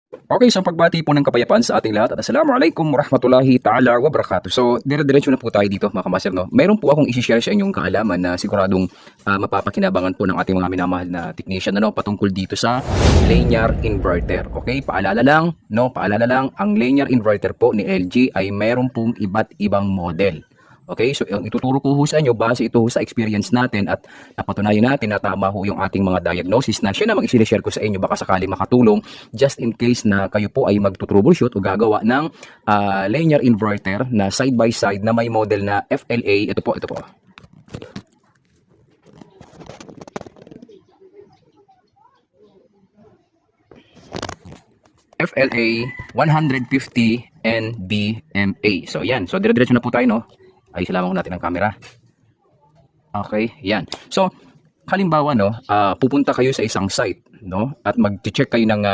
Okay, so pagbati po ng kapayapaan sa ating lahat at assalamualaikum warahmatullahi ta'ala wabarakatuh. So, dire-diretso na po tayo dito mga kamaster, no? Meron po akong isi-share sa inyong kaalaman na siguradong mapapakinabangan po ng ating mga minamahal na technician, ano, patungkol dito sa linear inverter. Okay, paalala lang, no? Paalala lang, ang linear inverter po ni LG ay meron pong iba't ibang model. Okay, so ang ituturo ko ho sa inyo base ito sa experience natin at napatunayan natin na tama ho yung ating mga diagnosis na siya namang i-share ko sa inyo baka sakali makatulong just in case na kayo po ay magto-troubleshoot o gagawa ng linear inverter na side by side na may model na FLA. Ito po, ito po. FLA 150 NBMA. So yan, so dire-diretso na po tayo, no? Ayos lamang natin ang camera. Okay, yan. So, halimbawa, no, pupunta kayo sa isang site, no, at mag-check kayo ng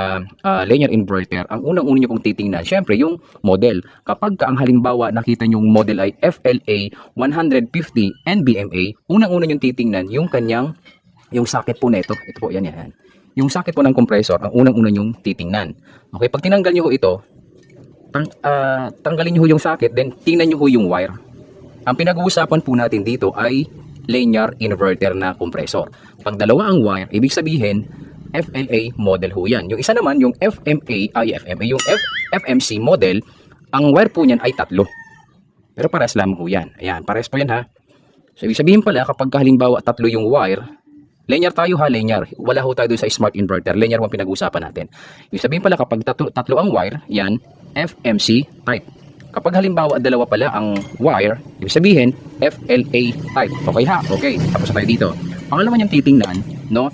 linear inverter. Ang unang-una nyo pong titingnan, syempre, yung model. Kapag ang halimbawa nakita nyo yung model ay FLA 150 NBMA, unang-una nyo titingnan yung kanyang, yung socket po nito. Ito po, yan, yan. Yung socket po ng compressor, ang unang-una nyo titingnan. Okay, pag tinanggal nyo ito, tanggalin nyo yung socket, then tingnan nyo yung wire. Ang pinag-uusapan po natin dito ay linear inverter na compressor. Pag dalawa ang wire, ibig sabihin FLA model ho yan. Yung isa naman, yung yung FMC model, ang wire po niyan ay tatlo. Pero pares lamang ho yan. Ayan, pares po yan ha. So ibig sabihin pala, kapag halimbawa tatlo yung wire, linear tayo ha, linear. Wala ho tayo doon sa smart inverter. Linear mo pinag-uusapan natin. Ibig sabihin pala, kapag tatlo ang wire, yan, FMC type. Kapag halimbawa dalawa pala ang wire, ibig sabihin FLA type. Okay ha? Okay. Tapos tayo dito. Pangalawa niyang titingnan, no?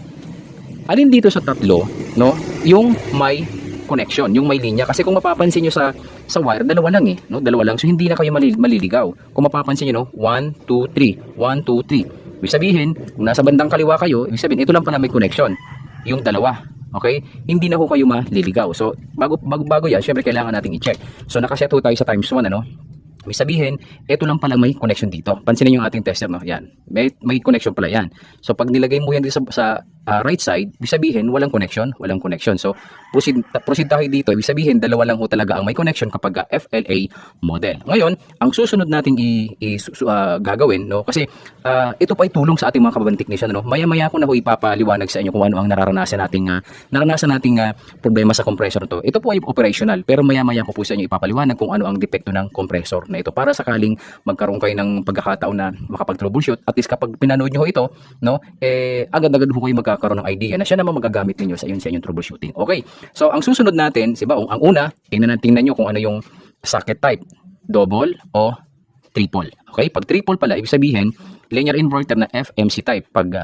Alin dito sa tatlo, no? Yung may connection, yung may linya. Kasi kung mapapansin niyo sa wire, dalawa lang eh, no? Dalawa lang. So hindi na kayo maliligaw. Kung mapapansin niyo, no? 1 2 3, 1 2 3. Ibig sabihin, kung nasa bandang kaliwa kayo, ibig sabihin ito lang pala may connection. Yung dalawa. Okay? Hindi na ho kayo maliligaw. So, bago yan, syempre kailangan nating i-check. So, nakaset ho tayo sa times 1, ano? May sabihin, ito lang pala may connection dito. Pansinin yung ating tester, no? Yan. May connection pala yan. So, pag nilagay mo yan dito sa right side, ibig sabihin, walang connection. Walang connection. So, proceed tayo dito. Ibig sabihin, dalawa lang ho talaga ang may connection kapag FLA model. Ngayon, ang susunod nating gagawin, no? Kasi, ito pa ay tulong sa ating mga kababang technician, no? Maya-maya ko na ho ipapaliwanag sa inyo kung ano ang naranasan nating problema sa compressor to. Ito po ay operational, pero maya-maya ko po sa inyo ipapaliwanag kung ano ang depekto ng compressor na ito para sakaling magkaroon kayo ng pagkakataon na makapag-troubleshoot. At least kapag pinanood nyo ito, no, agad-agad ho kayo magkakaroon ng idea na siya naman magagamit niyo sa inyong troubleshooting. Okay. So ang susunod natin, si Baong, ang una, tingnan niyo kung ano yung socket type, double o triple. Okay? Pag triple pala, ibig sabihin linear inverter na FMC type. Pag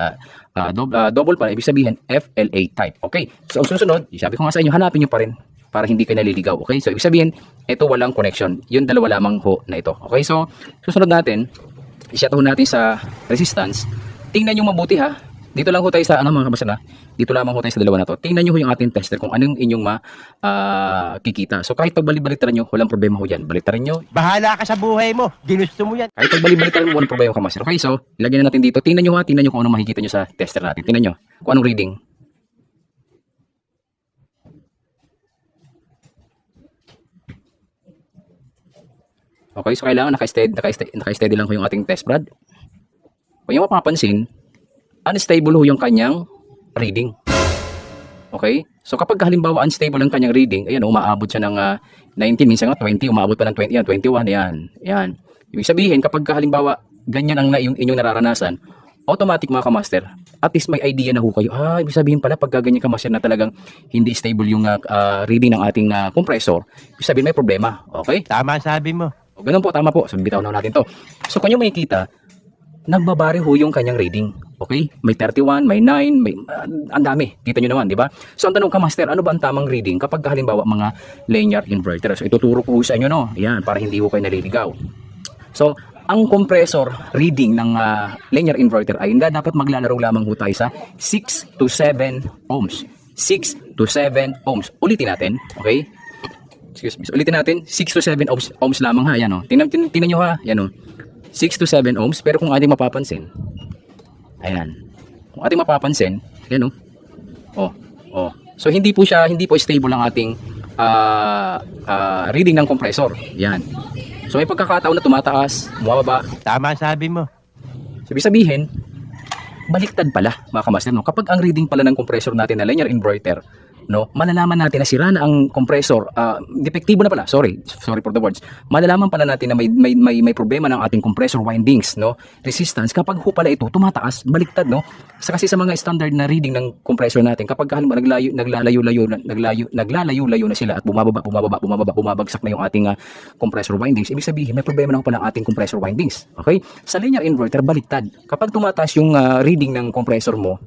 double pala, ibig sabihin FLA type. Okay? So ang susunod, sabi ko nga sa inyo, hanapin niyo pa rin para hindi kayo naliligaw. Okay? So ibig sabihin, ito walang connection. Yung dalawa lamang ho na ito. Okay? So susunod natin, iset ho natin sa resistance. Tingnan niyo mabuti ha. Dito lang ho tayo sa mga kabasa na. Dito lamang ho tayo sa dalawa na to. Tingnan niyo ho yung ating tester kung anong inyong kikita. So kahit pagbalik-baliktaran niyo, walang problema ho yan. Baliktaran niyo. Bahala ka sa buhay mo. Ginusto mo yan. Kahit pagbalik-baliktaran mo, walang problema ka, master. Okay, so ilagay na natin dito. Tingnan niyo ha, tingnan niyo kung ano makikita niyo sa tester natin. Tingnan niyo kung anong reading. Okay, so kailangan naka-steady lang ho yung ating test rod. Kung yung mapapansin, unstable ho yung kanyang reading. Okay? So kapag halimbawa unstable ang kanyang reading, ayan, umaabot siya ng 19, minsan nga 20, umaabot pa ng 20, yan, 21, yan. Yan. Ibig sabihin, kapag halimbawa ganyan ang inyong nararanasan, automatic mga kamaster, at least may idea na ho kayo. Ibig sabihin pala, pag ganyan kamaster na talagang hindi stable yung reading ng ating compressor, ibig sabihin may problema. Okay? Tama sabi mo. O, ganun po, tama po. So, bitaw na natin to. So, kung nyo makikita, nagbabari ho yung kanyang reading. Okay? May 31, may 9, may ang dami. Kita nyo naman, di ba? So, ang tanong ka, master, ano ba ang tamang reading kapag halimbawa mga linear inverter? So, ituturo ko sa inyo, no? Ayan, para hindi ho kayo naliligaw. So, ang compressor reading ng linear inverter ay hindi dapat maglalaro lamang ho tayo sa 6 to 7 ohms. 6 to 7 ohms. Ulitin natin, okay? Excuse me. So, ulitin natin, 6 to 7 ohms lamang ha. Yan o. Tingnan nyo ha. Yan o. 6 to 7 ohms. Pero kung ating mapapansin, ayan. Kung ating mapapansin, yan o. Oh. So, hindi po stable ang ating reading ng compressor. Yan. So may pagkakataon na tumataas, bumababa. Tama sabi mo. So, ibig sabihin, baliktad pala mga kamaster, no? Kapag ang reading pala ng compressor natin na linear inverter, no, malalaman natin na sira na ang compressor, depektibo na pala, sorry for the words, malalaman pala natin na may problema ng ating compressor windings, no, resistance, kapag ho pala ito tumataas, baliktad, no, kasi sa mga standard na reading ng compressor natin, kapag halimbawa naglalayo-layo na sila at bumabagsak na yung ating compressor windings, ibig sabihin may problema na ho pala ang ating compressor windings, okay? Sa linear inverter, baliktad, kapag tumataas yung reading ng compressor mo,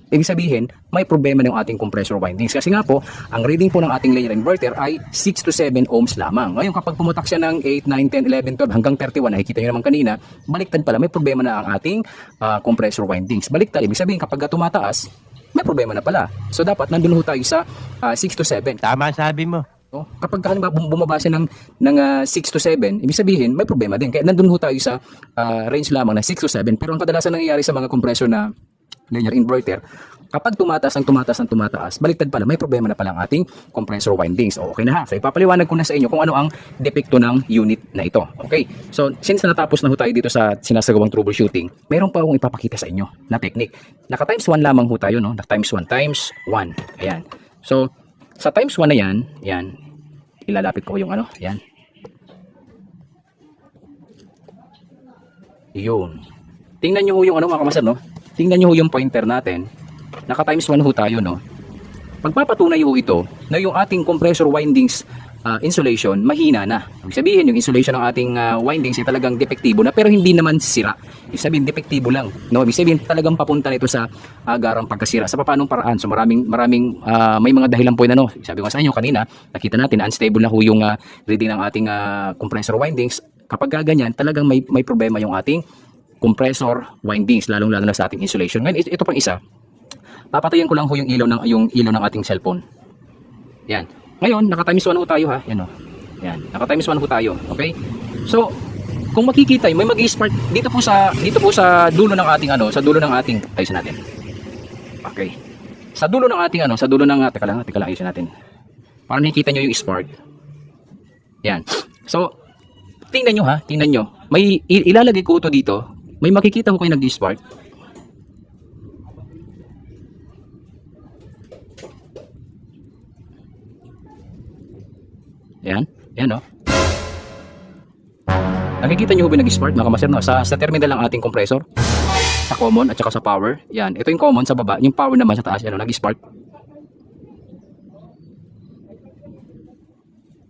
ibig sabihin, may problema ng ating compressor windings. Kasi nga po, ang reading po ng ating linear inverter ay 6 to 7 ohms lamang. Ngayon, kapag pumutak siya ng 8, 9, 10, 11, 12 hanggang 31, nakikita nyo naman kanina, baliktad pala, may problema na ang ating compressor windings. Baliktad, ibig sabihin, kapag tumataas, may problema na pala. So, dapat nandun ho tayo sa 6 to 7. Tama sabi mo. No? Kapag bumaba siya ng 6 to 7, ibig sabihin, may problema din. Kaya nandun ho tayo sa range lamang na 6 to 7. Pero ang kadalasan nangyayari sa mga compressor na linear inverter, kapag tumataas, baliktad pala, may problema na pala ang ating compressor windings. O, okay na ha. So, ipapaliwanag ko na sa inyo kung ano ang depekto ng unit na ito. Okay? So, since natapos na ho tayo dito sa sinasagawang troubleshooting, meron pa akong ipapakita sa inyo na technique. Naka times 1 lamang ho tayo, no? Naka times 1. Ayan. So, sa times 1 na yan, ilalapit ko yung ano, yan. Yun. Tingnan nyo ho yung ano mga kamaster, no? Tingnan nyo ho yung pointer natin. Naka times 1 ho tayo, no? Pagpapatunay ho ito na yung ating compressor windings insulation mahina na. Ibig sabihin yung insulation ng ating windings ay talagang depektibo na, pero hindi naman sira. Ibig sabihin depektibo lang, no? Ibig sabihin talagang papunta nito sa agarang pagkasira. Sa paanong paraan? So maraming may mga dahilan po na, no? Sabi ko sa inyo kanina, nakita natin unstable na ho yung reading ng ating compressor windings. Kapag ganyan, talagang may problema yung ating compressor windings, lalong-lalo na sa ating insulation. Ngayon, ito pang isa. Papatayin ko lang ho yung ilaw ng ating cellphone. Yan. Ngayon, naka times 1 ho tayo ha. Yan o. Yan. Naka times 1 ho tayo. Okay? So, kung makikita, may mag-spark dito po sa dulo ng ating sa dulo ng ating ayusin natin. Okay. Sa dulo ng ating teka lang, ayusin natin. Para nakikita nyo yung spark. Yan. So, tingnan nyo. May ilalagay ko ito dito. May makikita ko kayo nag-spark. Yan o. Nakikita nyo ba nag-spark mga kamaster, no? Sa terminal ng ating compressor, sa common at saka sa power. Yan, ito yung common sa baba, yung power naman sa taas, nag-spark.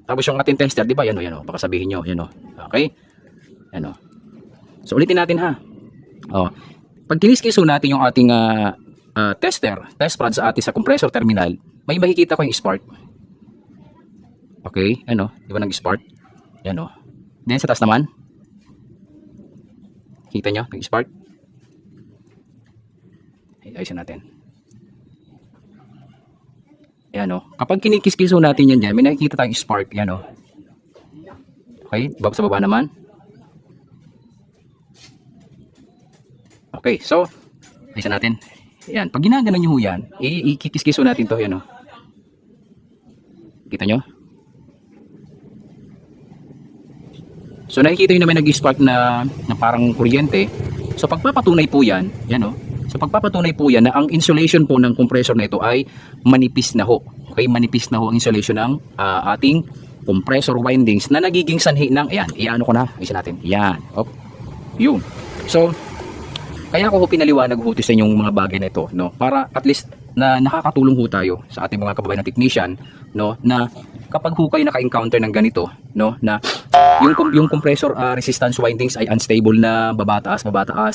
Tapos yung ating tester, di ba? Yan o. Baka sabihin nyo, yan o. Okay? Yan o. So ulitin natin ha. Oh, pag kiniskiso natin yung ating test prod sa ating sa compressor terminal, may makikita ko yung spark. Okay, ano, di ba nag-spark? Yan o. Then sa taas naman, kita nyo, nag-spark. Ayusin natin. Yan o. Kapag kinikiskiso natin yan dyan, may nakikita tayong spark. Yan o. Okay, sa baba naman. Okay, so, ayusin natin. Yan, pag ginaganon nyo yan, ikikiskiso natin to. Yan o. Kita nyo? So nakikita nyo na may nag-spark na parang kuryente. So pagpapatunay po yan, yan o. So pagpapatunay po yan na ang insulation po ng compressor na ito ay manipis na ho. Okay, manipis na ho ang insulation ng ating compressor windings na nagiging sanhi ng, ayan, iano ko na, isa natin, yan. Op. Yun. So, kaya ko pinaliwanag ho sa inyong mga bagay na ito, no? Para at least na nakakatulong ho tayo sa ating mga kababayan na technician, no, na kapag ho kayo naka-encounter ng ganito, no, na yung compressor resistance windings ay unstable na babataas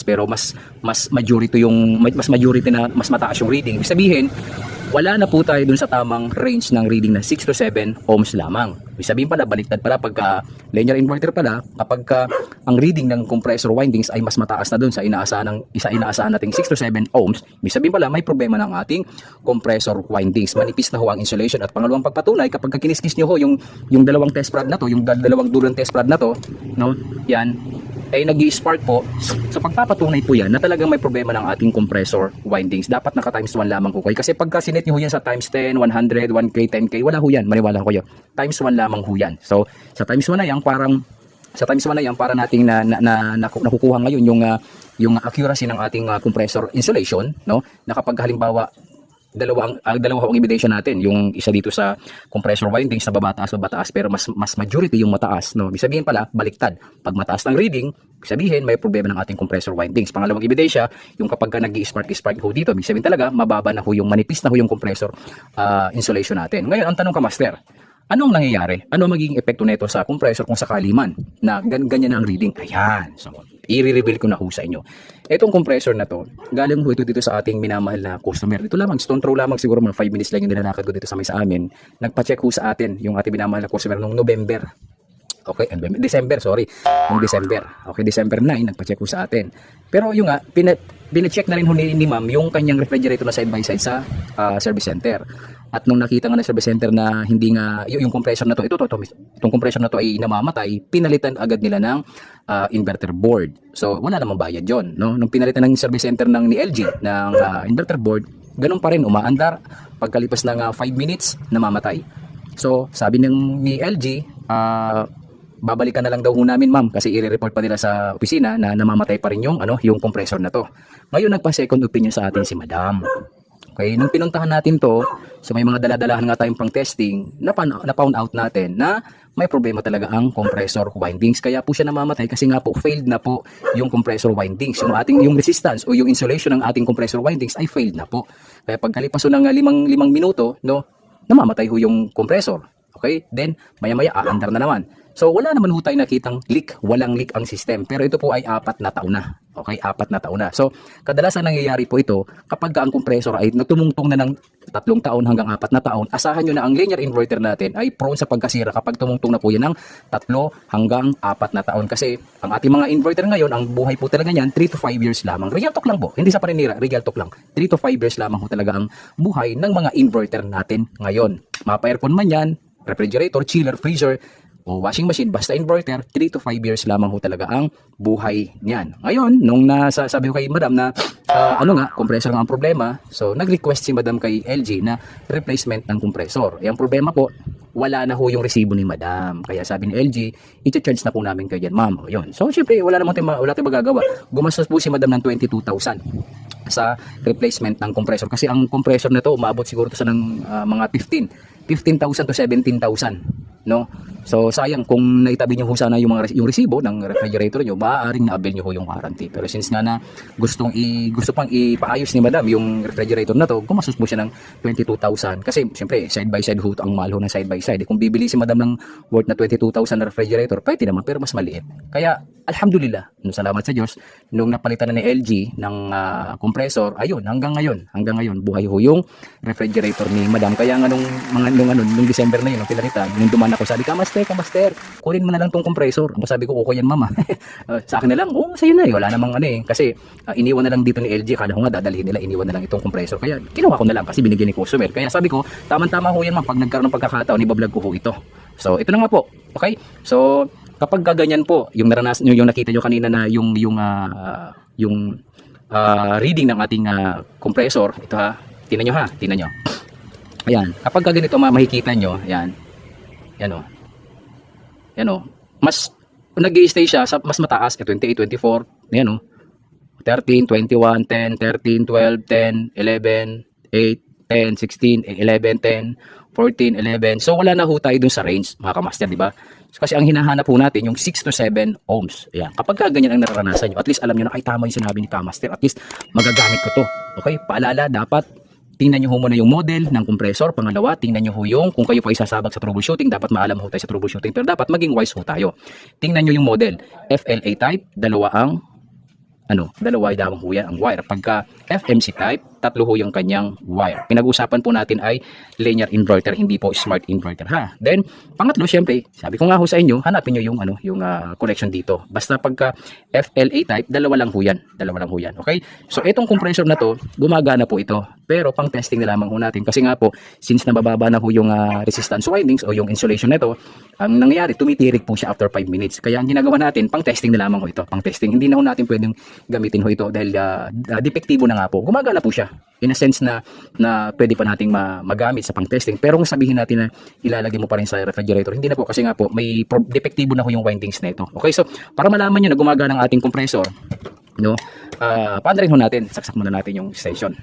pero mas majority na mas mataas yung reading. Ibig sabihin, wala na po tayo dun sa tamang range ng reading na 6 to 7 ohms lamang. Ibig sabihin pala, baliktad pala pagka linear inverter pala, kapag ang reading ng compressor windings ay mas mataas na dun sa inaasahan nating 6 to 7 ohms, ibig sabihin pala may problema ng ating compressor windings. Manipis na ho ang insulation. At pangalawang pagpatunay, kapag kiniskis nyo ho yung dalawang test rod na to, yung dalawang dulo ng test rod na to, no, yan, ay nag-i-spark po. So pagpapatunay po yan na talagang may problema ng ating compressor windings. Dapat naka times 1 lamang po kayo. Kasi pagka sinet nyo ho yan sa times 10, 100, 1K, 10K, wala ho yan. Maniwala ko kayo. Times 1 lamang ho yan. So sa times 1 na yan, para nating nakukuha ngayon yung accuracy ng ating compressor insulation, no? Na kapag halimbawa dalawa ang ebidensya natin, yung isa dito sa compressor windings na babataas pero mas majority yung mataas, no. Ibig sabihin pala baliktad, pag mataas ng reading, ibig sabihin may problema ng ating compressor windings. Pangalawang ebidensya, yung kapag nag-i-spark ho dito, ibig sabihin talaga mababa na ho yung manipis na ho yung compressor insulation natin. Ngayon ang tanong ka, master, anong nangyayari? Ano magiging epekto nito sa compressor kung sakali man na ganyan na ang reading? Ayan. So, i-reveal ko na ho sa inyo. Itong compressor na to, galing ho ito dito sa ating minamahal na customer. Ito lamang, stone throw lamang, siguro mga 5 minutes lang yung dinalakad ko dito sa amin. Nagpa-check ho sa atin yung ating minamahal na customer noong November. Okay, December, sorry. Noong December. Okay, December 9, nagpa-check ho sa atin. Pero yung nga, pina-check na rin ho ni ma'am yung kanyang refrigerator na side by side sa service center. At nung nakita nga ng service center na hindi nga yung compressor na to, itong compressor na to ay namamatay, pinalitan agad nila ng inverter board. So wala namang bayad yon, no? Nung pinalitan ng service center ni LG ng inverter board, ganun pa rin umaandar. Pagkalipas ng 5 minutes, namamatay. So sabi ni LG, babalikan na lang daw ho namin, ma'am, kasi i-report pa nila sa opisina na namamatay pa rin yung compressor na to. Ngayon nagpa-second opinion sa atin si madam. Okay, nung pinuntahan natin to, so may mga daladalahan nga tayong pang testing, na-found out natin na may problema talaga ang compressor windings. Kaya po siya namamatay kasi nga po failed na po yung compressor windings. Yung resistance o yung insulation ng ating compressor windings ay failed na po. Kaya pagkalipas ng 5 minuto, no, namamatay ho yung compressor. Okay? Then maya-maya aandar na naman. So wala naman ho tayo nakitang leak, walang leak ang system. Pero ito po ay 4 na taon na. Okay, 4 na taon na. So kadalasan nangyayari po ito kapag ang compressor ay tumungtong na ng 3 taon hanggang 4 na taon. Asahan nyo na ang linear inverter natin ay prone sa pagkasira kapag tumungtong na po yan ng 3 hanggang 4 na taon. Kasi ang ating mga inverter ngayon, ang buhay po talaga niyan 3 to 5 years lamang. Real talk lang po, hindi sa paninira, real talk lang. 3 to 5 years lamang po talaga ang buhay ng mga inverter natin ngayon. Mapa-aircon man yan, refrigerator, chiller, freezer, o washing machine, basta inverter, 3 to 5 years lamang ho talaga ang buhay niyan. Ngayon, nung sabi ko kay madam na compressor nga ang problema, so nag-request si madam kay LG na replacement ng compressor. Ang problema po, wala na ho yung resibo ni madam. Kaya sabi ni LG, i-charge na po namin kayo dyan, ma'am. Yun. So, syempre, wala tayong magagawa. Gumastos po si madam ng 22,000 sa replacement ng compressor. Kasi ang compressor na to, umabot siguro to sa ng mga 15,000 to 17,000. No? So sayang kung naitabi nyo ho sana yung resibo ng refrigerator nyo, maaaring na-avail nyo ho yung warranty. Pero since nga na gusto pang ipaayos ni madam yung refrigerator na to, gumastos po siya ng 22,000. Kasi siyempre side by side ho, ang mahal ho ng side by side. Kung bibili si madam ng worth na 22,000 na refrigerator, pwede naman pero mas maliit. Kaya alhamdulillah, salamat sa Diyos, nung napalitan na ni LG ng compressor, ayun, hanggang ngayon buhay ho yung refrigerator ni madam. Kaya nga nung December na yun, nung pinalitan, nung duman ako, sabi, Kamaster, kunin mo na lang tong compressor. Sabi ko, okay yan mama. Sa akin na lang, sa'yo na wala namang kasi iniwan na lang dito ni LG, kala ko nga dadalhin nila, iniwan na lang itong compressor. Kaya kinuha ko na lang kasi binigyan ni customer. Kaya sabi ko, tama-tama ho yan ma'am, pag nagkaroon ng pagkakataon, ibablog ko ho ito. So ito na nga po, okay? So kapag gaganyan po, yung naranasan nyo, yung nakita nyo kanina na yung reading ng ating compressor, ito ha, tingnan nyo. Ayan, kapag ganito makikita nyo, yan o, mas nag-i-stay siya sa mas mataas, 28, 24, yan o, 13, 21, 10, 13, 12, 10, 11, 8, 10, 16, 11, 10, 14, 11. So wala na ho tayo dun sa range, mga kamaster, di ba? Kasi ang hinahanap po natin yung 6 to 7 ohms. Ayan. Kapag ganyan ang nararanasan nyo, at least alam nyo na, ay tama yung sinabi ni kamaster, at least magagamit ko to. Okay? Paalala, dapat tingnan nyo ho muna yung model ng compressor. Pangalawa, tingnan nyo ho yung, kung kayo pa isasabak sa troubleshooting, dapat maalam ho tayo sa troubleshooting, pero dapat maging wise ho tayo. Tingnan nyo yung model, FLA type, dalawa ang dalawa ay damang ho yan ang wire. Pagka FMC type, tatlo ho yung kanyang wire. Pinag-usapan po natin ay linear inverter, hindi po smart inverter ha. Then, pangatlo, syempre, sabi ko nga ho sa inyo, hanapin nyo yung connection dito. Basta pagka FLA type, dalawa lang ho yan. Okay? So, itong compressor na to, gumagana po ito. Pero, pang testing na lamang ho natin. Kasi nga po, since nabababa na ho yung resistance windings o yung insulation nito, ang nangyayari, tumitirik po siya after 5 minutes. Kaya, ang ginagawa natin, pang testing na lamang ho ito. Pang testing. Hindi na ho natin pwedeng gamitin ho ito dahil depektibo na nga po. Gumagana po siya in a sense na pwede pa nating magamit sa pang-testing. Pero kung sabihin natin na ilalagay mo pa rin sa refrigerator, hindi na po kasi nga po may depektibo na ho yung windings na ito. Okay, so para malaman nyo na gumagana ang ating compressor, paandarin ho natin, saksak muna natin yung station.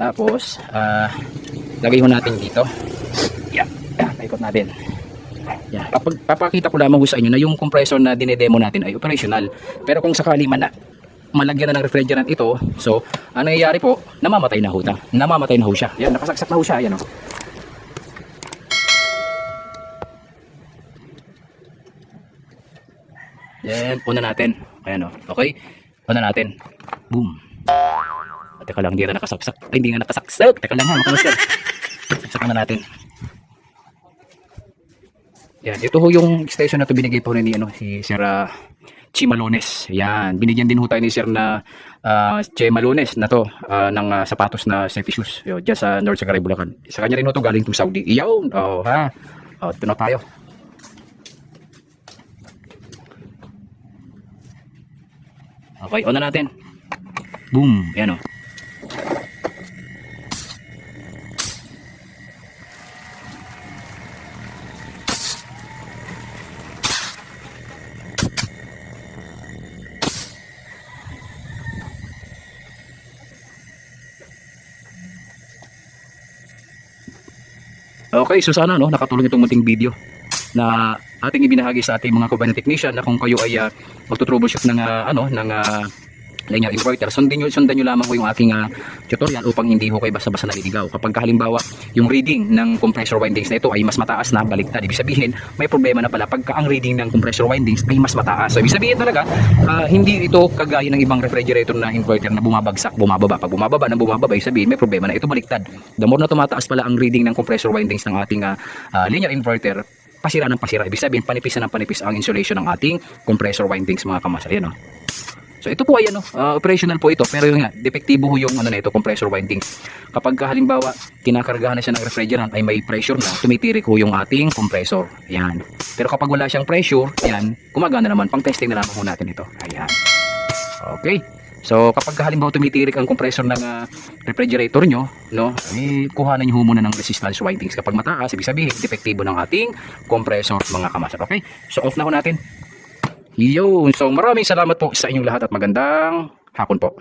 Tapos lagay ho natin dito. Paikot natin. Yan. Papakita ko lamang sa inyo na yung compressor na dinedemo natin ay operational. Pero kung sakali man na malagyan na ng refrigerant ito, so ang nangyayari po, namamatay na ho siya. Yan, nakasaksak na ho siya. Yan, Then, una natin. Ayan, okay? Una natin. Boom. Teka lang, hindi na nakasaksak. Ay, hindi nga nakasaksak. Teka lang ha, makamasyan. Saksak na natin. Yan, ito ho yung station na to binigay po ni si Sir Chi Malones. Yan, binigyan din ho tayo ni Sir na Chi Malones na to ng sapatos na safety shoes. Yo, diyan sa North Sagaray, Bulacan. Sa kanya rin ho to galing to Saudi. Iyaw, ha. Ito na tayo. Okay, on na natin. Boom, yan o. Okay, so sana nakatulong itong munting video na ating ibinahagi sa ating mga kabayan technician na kung kayo ay magto-troubleshoot ng linear inverter, sundan nyo lamang ko yung aking tutorial upang hindi ho kayo basta-basta naliligaw. Kapag halimbawa yung reading ng compressor windings na ito ay mas mataas na, baliktad, ibig sabihin may problema na pala pagka ang reading ng compressor windings ay mas mataas. So ibig sabihin talaga hindi ito kagaya ng ibang refrigerator na inverter na bumabagsak, bumababa. Pag bumababa ibig sabihin may problema na ito, baliktad. The more na tumataas pala ang reading ng compressor windings ng ating linear inverter, pasira ng pasira. Ibig sabihin panipis na ng panipis ang insulation ng ating compressor windings, mga kamas. Ayan, So ito po ay operational po ito, pero yun nga, depektibo ho yung na ito, compressor windings. Kapag halimbawa kinakargahan na siya ng refrigerant ay may pressure na, tumitirik ho yung ating compressor. Ayan. Pero kapag wala siyang pressure, ayan, gumagana naman, pang testing na lamang ho natin ito. Ayan. Okay. So kapag halimbawa tumitirik ang compressor ng refrigerator nyo, kuhanan nyo ho muna ng resistance windings. Kapag mataas, ibig sabihin depektibo ng ating compressor, mga kamasar. Okay? So off na ho natin. Yun. So maraming salamat po sa inyong lahat at magandang hapon po.